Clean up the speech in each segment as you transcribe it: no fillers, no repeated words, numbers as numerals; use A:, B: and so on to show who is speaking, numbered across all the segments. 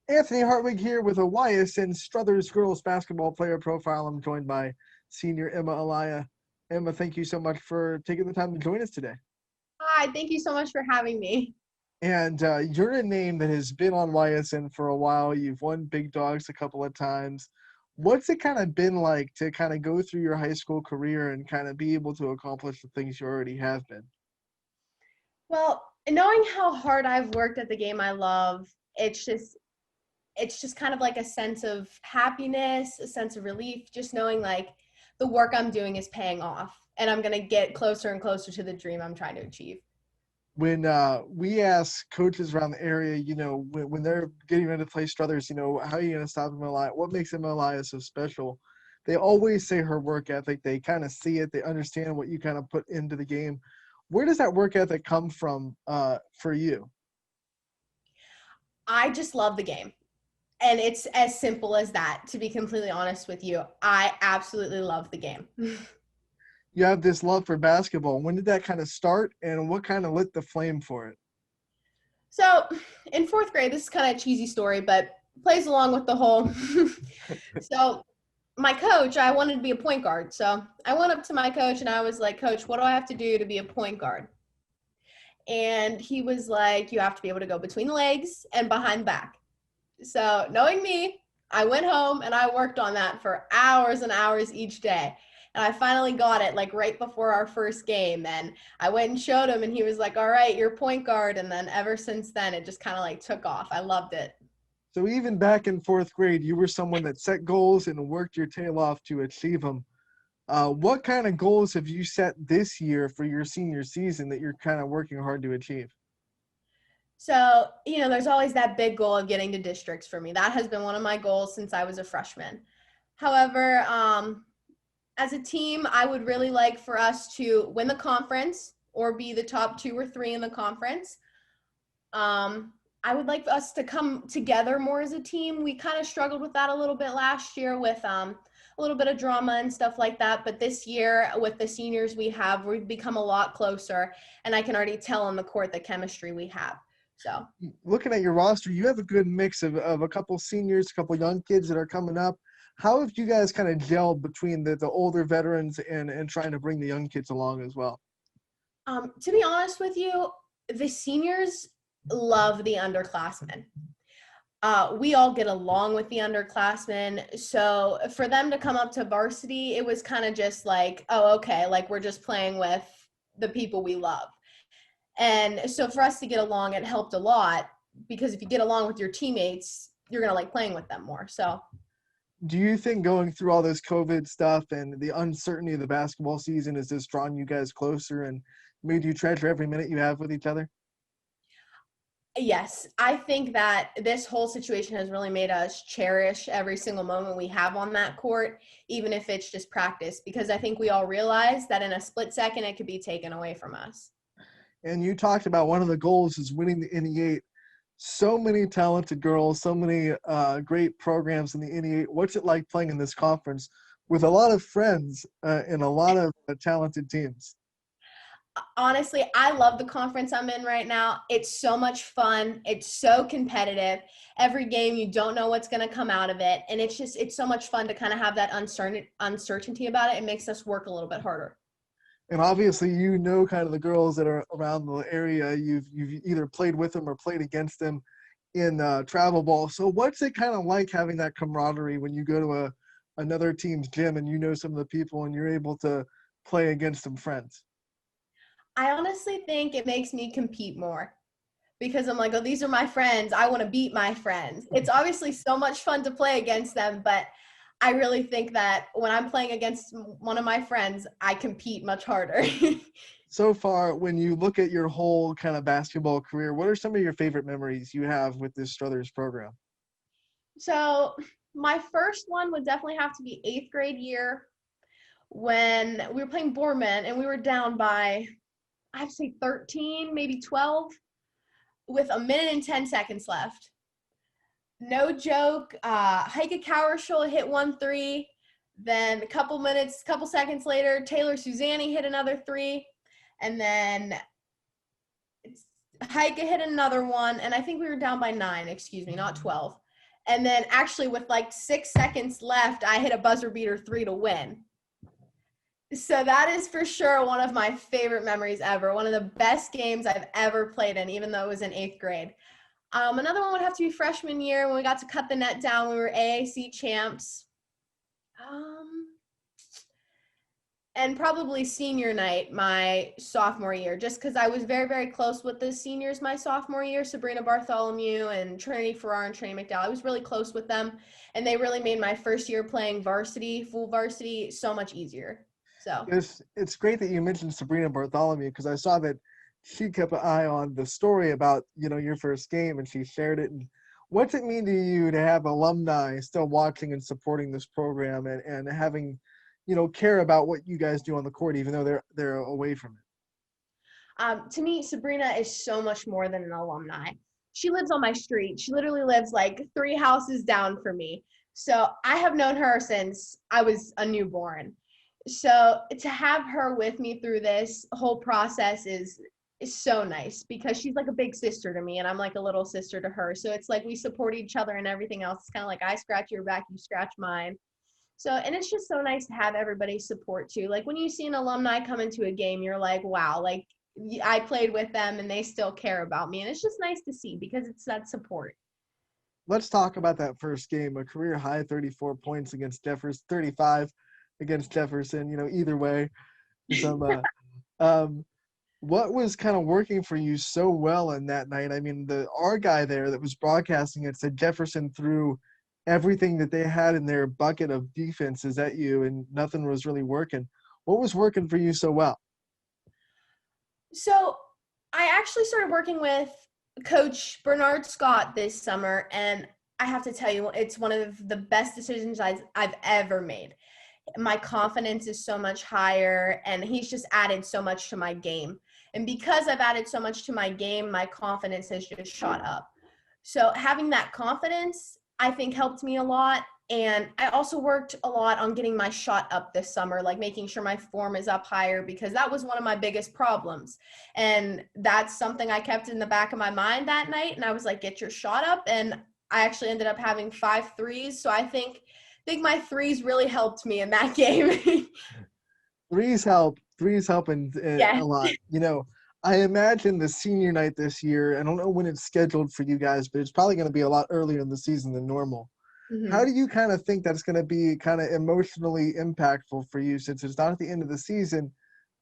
A: Anthony Hartwig here with a YSN Struthers girls basketball player profile. I'm joined by senior Emma Elia. Emma, thank you so much for taking the time to join us today.
B: Hi, thank you so much for having me.
A: And you're a name that has been on YSN for a while. You've won Big Dogs a couple of times. What's it kind of been like to kind of go through your high school career and kind of be able to accomplish the things you already have been?
B: Well, knowing how hard I've worked at the game I love, it's just kind of like a sense of happiness, a sense of relief, just knowing like the work I'm doing is paying off and I'm going to get closer and closer to the dream I'm trying to achieve.
A: When we ask coaches around the area, when they're getting ready to play Struthers, how are you going to stop Emma Elia? What makes Emma Elia so special? They always say her work ethic. They kind of see it. They understand what you kind of put into the game. Where does that work ethic come from for you?
B: I just love the game. And it's as simple as that, to be completely honest with you. I absolutely love the game.
A: You have this love for basketball. When did that kind of start, and what kind of lit the flame for it?
B: So in fourth grade, this is kind of a cheesy story, but plays along with the whole. So my coach, I wanted to be a point guard. So I went up to my coach and I was like, Coach, what do I have to do to be a point guard? And he was like, you have to be able to go between the legs and behind the back. So knowing me, I went home and I worked on that for hours and hours each day. And I finally got it like right before our first game. And I went and showed him and he was like, all right, you're point guard. And then ever since then, it just kind of like took off. I loved it.
A: So even back in fourth grade, you were someone that set goals and worked your tail off to achieve them. What kind of goals have you set this year for your senior season that you're kind of working hard to achieve?
B: So, there's always that big goal of getting to districts for me. That has been one of my goals since I was a freshman. However, as a team, I would really like for us to win the conference or be the top 2 or 3 in the conference. I would like us to come together more as a team. We kind of struggled with that a little bit last year with a little bit of drama and stuff like that. But this year with the seniors we've become a lot closer, and I can already tell on the court the chemistry we have. So
A: Looking at your roster, you have a good mix of a couple seniors, a couple young kids that are coming up. How have you guys kind of gelled between the older veterans and trying to bring the young kids along as well?
B: to be honest with you, the seniors love the underclassmen. We all get along with the underclassmen. So for them to come up to varsity, it was kind of just like, oh, okay, like we're just playing with the people we love. And so for us to get along, it helped a lot because if you get along with your teammates, you're going to like playing with them more. So
A: Do you think going through all this COVID stuff and the uncertainty of the basketball season has just drawn you guys closer and made you treasure every minute you have with each other?
B: yes, I think that this whole situation has really made us cherish every single moment we have on that court, even if it's just practice, because I think we all realize that in a split second, it could be taken away from us.
A: And you talked about one of the goals is winning the NE8. So many talented girls, so many great programs in the NE8. What's it like playing in this conference with a lot of friends and a lot of talented teams?
B: Honestly, I love the conference I'm in right now. It's so much fun. It's so competitive. Every game, you don't know what's going to come out of it. And it's so much fun to kind of have that uncertainty about it. It makes us work a little bit harder.
A: And obviously, kind of the girls that are around the area. You've either played with them or played against them in travel ball. So what's it kind of like having that camaraderie when you go to another team's gym and you know some of the people and you're able to play against some friends?
B: I honestly think it makes me compete more because I'm like, oh, these are my friends. I want to beat my friends. It's obviously so much fun to play against them, but I really think that when I'm playing against one of my friends, I compete much harder.
A: So far, when you look at your whole kind of basketball career, what are some of your favorite memories you have with this Struthers program?
B: So my first one would definitely have to be 8th grade year when we were playing Borman and we were down by, I'd say 13, maybe 12 with a minute and 10 seconds left. No joke, Heike Kauerschul hit 1 3. Then couple seconds later, Taylor Suzanne hit another 3. And then Heike hit another one. And I think we were down by 9, not 12. And then actually with like 6 seconds left, I hit a buzzer beater 3 to win. So that is for sure one of my favorite memories ever. One of the best games I've ever played in, even though it was in 8th grade. Another one would have to be freshman year when we got to cut the net down. We were AAC champs. And probably senior night my sophomore year, just because I was very, very close with the seniors my sophomore year, Sabrina Bartholomew and Trinity Farrar and Trinity McDowell. I was really close with them, and they really made my first year playing varsity, full varsity, so much easier. So
A: It's great that you mentioned Sabrina Bartholomew, because I saw that she kept an eye on the story about, your first game, and she shared it. And what's it mean to you to have alumni still watching and supporting this program, and having, care about what you guys do on the court, even though they're away from it?
B: To me, Sabrina is so much more than an alumni. She lives on my street. She literally lives like 3 houses down from me. So I have known her since I was a newborn. So to have her with me through this whole process is so nice, because she's like a big sister to me and I'm like a little sister to her. So it's like we support each other and everything else. It's kind of like I scratch your back, you scratch mine. So, and it's just so nice to have everybody's support too. Like when you see an alumni come into a game, you're like, wow, like I played with them and they still care about me. And it's just nice to see, because it's that support.
A: Let's talk about that first game. A career high 34 points against Jefferson, 35 against Jefferson. Either way, what was kind of working for you so well in that night? I mean, our guy there that was broadcasting it said Jefferson threw everything that they had in their bucket of defenses at you, and nothing was really working. What was working for you so well?
B: So I actually started working with Coach Bernard Scott this summer, and I have to tell you, it's one of the best decisions I've ever made. My confidence is so much higher, and he's just added so much to my game. And because I've added so much to my game, my confidence has just shot up. So having that confidence, I think, helped me a lot. And I also worked a lot on getting my shot up this summer, like making sure my form is up higher, because that was one of my biggest problems. And that's something I kept in the back of my mind that night. And I was like, get your shot up. And I actually ended up having 5 threes. So I think my threes really helped me in that game.
A: Threes help. Threes help a
B: Yeah.
A: lot. I imagine the senior night this year, I don't know when it's scheduled for you guys, but it's probably going to be a lot earlier in the season than normal. How
B: Mm-hmm.
A: do you kind of think that's going to be kind of emotionally impactful for you, since it's not at the end of the season,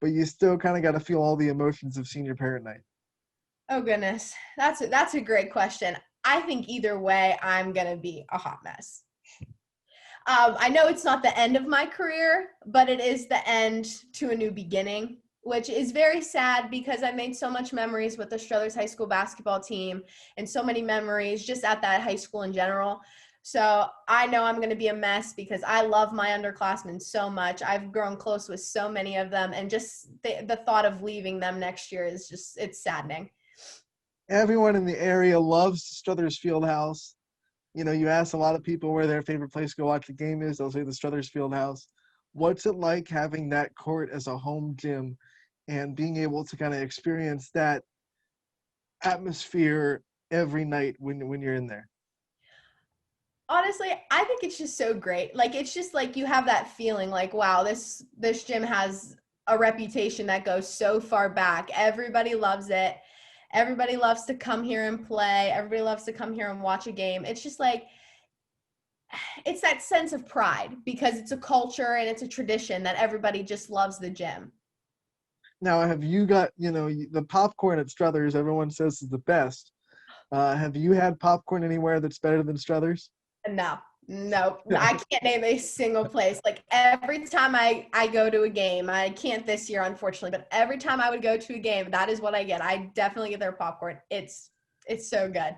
A: but you still kind of got to feel all the emotions of senior parent night?
B: Oh goodness, that's a great question. I think either way, I'm gonna be a hot mess. I know it's not the end of my career, but it is the end to a new beginning, which is very sad, because I made so much memories with the Struthers High School basketball team, and so many memories just at that high school in general. So I know I'm going to be a mess, because I love my underclassmen so much. I've grown close with so many of them, and just the thought of leaving them next year is just, it's saddening.
A: Everyone in the area loves Struthers Fieldhouse. You ask a lot of people where their favorite place to go watch the game is, they'll say the Struthers Fieldhouse. What's it like having that court as a home gym and being able to kind of experience that atmosphere every night when you're in there?
B: Honestly, I think it's just so great. Like, it's just like you have that feeling like, wow, this gym has a reputation that goes so far back. Everybody loves it. Everybody loves to come here and play. Everybody loves to come here and watch a game. It's just like, it's that sense of pride, because it's a culture and it's a tradition that everybody just loves the gym.
A: Now, have you got, the popcorn at Struthers, everyone says is the best. Have you had popcorn anywhere that's better than Struthers?
B: No, no, I can't name a single place. Like every time I go to a game, I can't this year, unfortunately, but every time I would go to a game, that is what I get. I definitely get their popcorn. It's so good.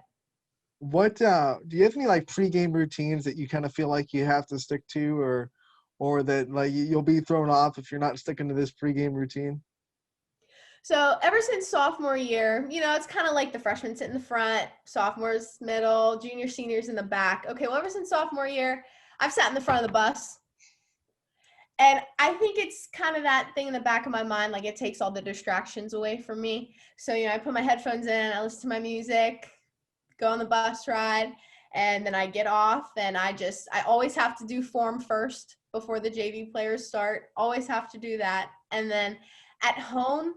A: What do you have any like pregame routines that you kind of feel like you have to stick to, or that like you'll be thrown off if you're not sticking to this pregame routine?
B: So ever since sophomore year, it's kind of like the freshmen sit in the front, sophomores middle, junior, seniors in the back. Okay, well, ever since sophomore year, I've sat in the front of the bus. And I think it's kind of that thing in the back of my mind, like it takes all the distractions away from me. So, I put my headphones in, I listen to my music, go on the bus ride. And then I get off and I always have to do form first before the JV players start. Always have to do that. And then at home,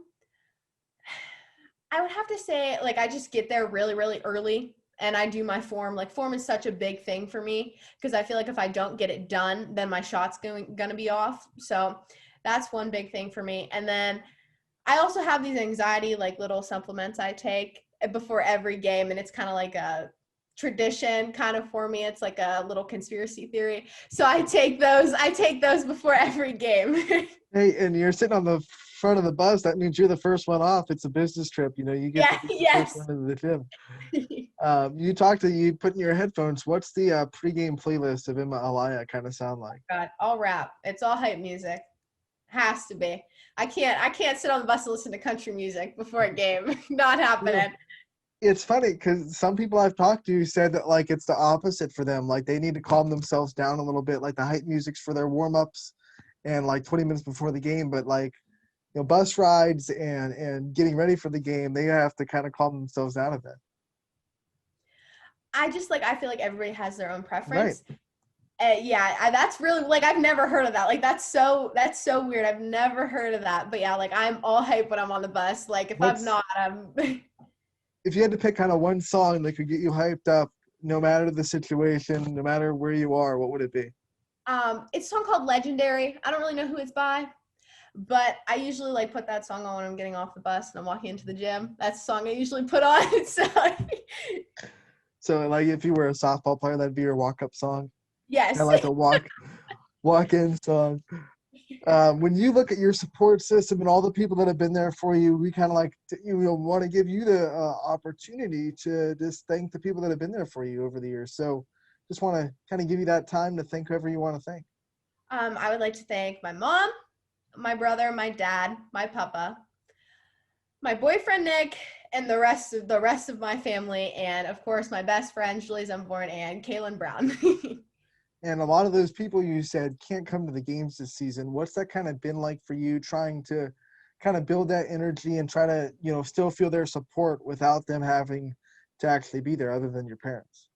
B: I would have to say, like, I just get there really, really early and I do my form. Like, form is such a big thing for me because I feel like if I don't get it done, then my shot's gonna be off. So that's one big thing for me. And then I also have these anxiety, like, little supplements I take before every game, and it's kind of like a tradition kind of for me. It's like a little conspiracy theory. So I take those before every game.
A: Hey, and you're sitting on the front of the bus. That means you're the first one off. It's a business trip. You know, you get
B: Yeah,
A: to be the first
B: yes.
A: one into the gym. You put in your headphones. What's the pregame playlist of Emma Elia kind of sound like?
B: God, all rap. It's all hype music. Has to be. I can't sit on the bus and listen to country music before a game. Not happening.
A: It's funny because some people I've talked to said that like it's the opposite for them. Like they need to calm themselves down a little bit. Like the hype music's for their warm ups and like 20 minutes before the game. But like, you know, bus rides and getting ready for the game, they have to kind of calm themselves down a bit.
B: I feel like everybody has their own
A: Right.
B: preference. That's really, like, I've never heard of that. Like, that's so weird. I've never heard of that. But yeah, like, I'm all hype when I'm on the bus. Like, if I'm not, I'm
A: If you had to pick kind of one song that could get you hyped up, no matter the situation, no matter where you are, what would it be?
B: It's a song called Legendary. I don't really know who it's by, but I usually like put that song on when I'm getting off the bus and I'm walking into the gym. That's the song I usually put on.
A: So like if you were a softball player, that'd be your walk-up song.
B: Yes.
A: Kind of like a walk-in song. When you look at your support system and all the people that have been there for you, we kind of like want to give you the opportunity to just thank the people that have been there for you over the years. So just want to kind of give you that time to thank whoever you want to thank.
B: I would like to thank my mom, my brother, my dad, my papa, my boyfriend Nick, and the rest of my family, and of course my best friend Julie Zumborn and Kaylin Brown.
A: And a lot of those people you said can't come to the games this season. What's that kind of been like for you trying to kind of build that energy and try to, you know, still feel their support without them having to actually be there other than your parents?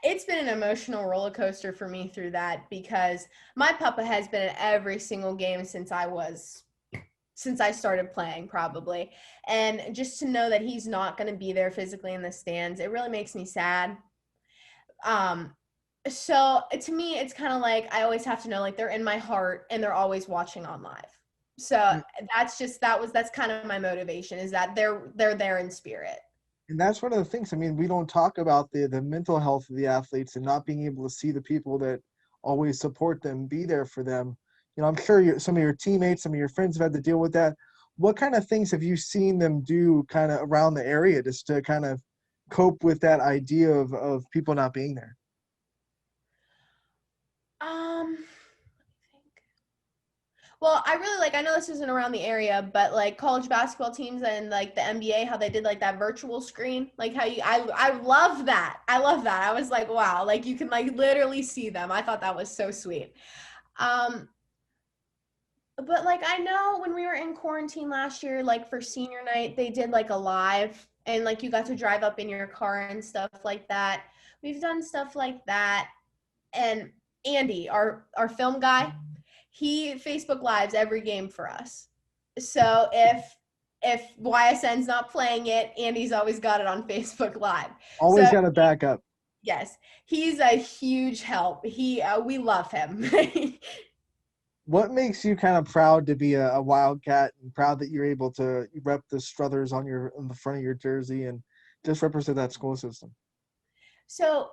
B: It's been an emotional roller coaster for me through that because my papa has been at every single game since I started playing probably. And just to know that he's not going to be there physically in the stands, it really makes me sad. So to me, it's kind of like I always have to know, like, they're in my heart and they're always watching on live. So that's kind of my motivation, is that they're there in spirit.
A: And that's one of the things. I mean, we don't talk about the mental health of the athletes and not being able to see the people that always support them, be there for them. You know, I'm sure some of your teammates, some of your friends have had to deal with that. What kind of things have you seen them do kind of around the area just to kind of cope with that idea of people not being there?
B: Well, I know this isn't around the area, but like college basketball teams and like the NBA, how they did like that virtual screen, like I love that. I love that. I was like, wow, like you can like literally see them. I thought that was so sweet. But like I know when we were in quarantine last year, like for senior night, they did like a live and like you got to drive up in your car and stuff like that. We've done stuff like that. And Andy, our film guy, he Facebook Lives every game for us. So if YSN's not playing it, Andy's always got it on Facebook Live.
A: Always
B: So
A: got a backup.
B: yes, he's a huge help. We love him.
A: What makes you kind of proud to be a Wildcat and proud that you're able to rep the Struthers on the front of your jersey and just represent that school system?
B: So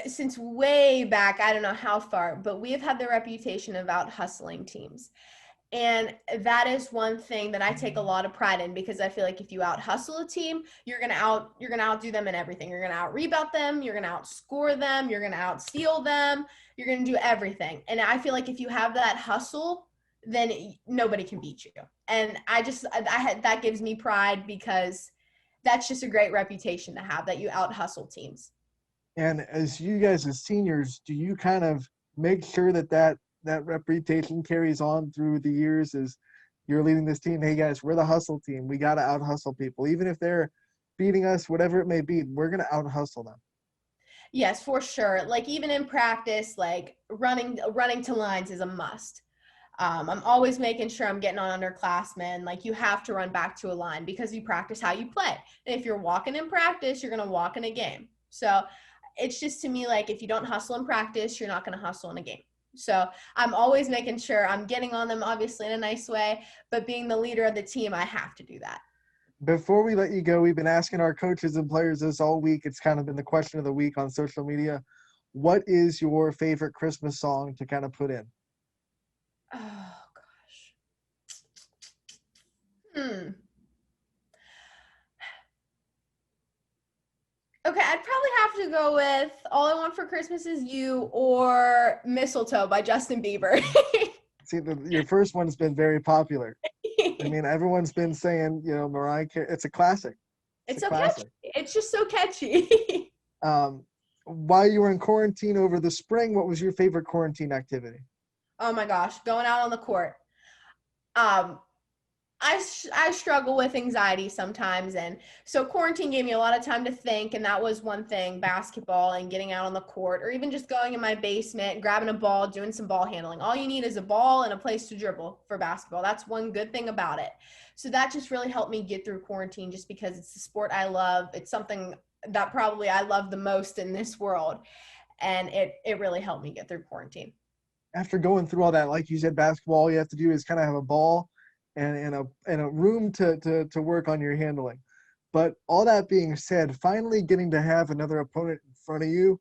B: since way back, I don't know how far, but we have had the reputation of out hustling teams. And that is one thing that I take a lot of pride in, because I feel like if you out hustle a team, you're gonna outdo them in everything. You're gonna out rebound them, you're gonna outscore them, you're gonna out steal them, you're gonna do everything. And I feel like if you have that hustle, then nobody can beat you. And that gives me pride, because that's just a great reputation to have, that you out hustle teams.
A: And as you guys as seniors, do you kind of make sure that reputation carries on through the years as you're leading this team? Hey guys, we're the hustle team. We got to out hustle people, even if they're beating us, whatever it may be, we're going to out hustle them.
B: Yes, for sure. Like even in practice, like running to lines is a must. I'm always making sure I'm getting on underclassmen. Like you have to run back to a line because you practice how you play. And if you're walking in practice, you're going to walk in a game. So it's just to me, like if you don't hustle in practice, you're not going to hustle in a game. So I'm always making sure I'm getting on them, obviously in a nice way, but being the leader of the team, I have to do that.
A: Before we let you go, we've been asking our coaches and players this all week. It's kind of been the question of the week on social media. What is your favorite Christmas song to kind of put in?
B: Oh gosh. Okay, I'd probably have to go with All I Want for Christmas Is You or Mistletoe by Justin Bieber.
A: See, your first one's been very popular. I mean, everyone's been saying, Mariah Carey. It's a classic.
B: It's
A: a
B: so
A: classic.
B: catchy. It's just so catchy.
A: While you were in quarantine over the spring, what was your favorite quarantine activity?
B: Oh my gosh, going out on the court. I struggle with anxiety sometimes, and so quarantine gave me a lot of time to think, and that was one thing, basketball and getting out on the court, or even just going in my basement, grabbing a ball, doing some ball handling. All you need is a ball and a place to dribble for basketball. That's one good thing about it. So that just really helped me get through quarantine just because it's the sport I love. It's something that probably I love the most in this world, and it really helped me get through quarantine.
A: After going through all that, like you said, basketball, all you have to do is kind of have a ball and a room to work on your handling. But all that being said, finally getting to have another opponent in front of you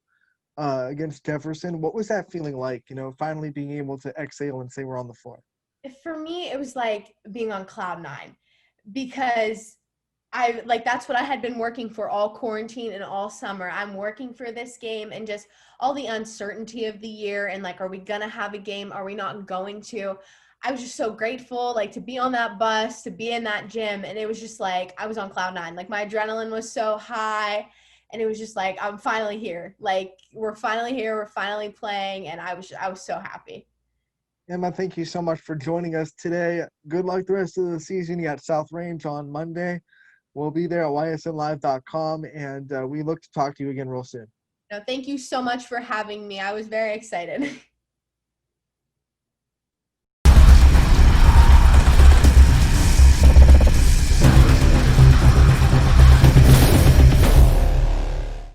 A: against Jefferson, what was that feeling like? Finally being able to exhale and say we're on the floor.
B: For me, it was like being on cloud nine because that's what I had been working for all quarantine and all summer. I'm working for this game and just all the uncertainty of the year and like, are we going to have a game? Are we not going to? I was just so grateful, like to be on that bus, to be in that gym. And it was just like, I was on cloud nine. Like my adrenaline was so high and it was just like, I'm finally here. Like we're finally here. We're finally playing. And I was so happy.
A: Emma, thank you so much for joining us today. Good luck the rest of the season. You got South Range on Monday. We'll be there at ysnlive.com, and we look to talk to you again real soon.
B: No, thank you so much for having me. I was very excited.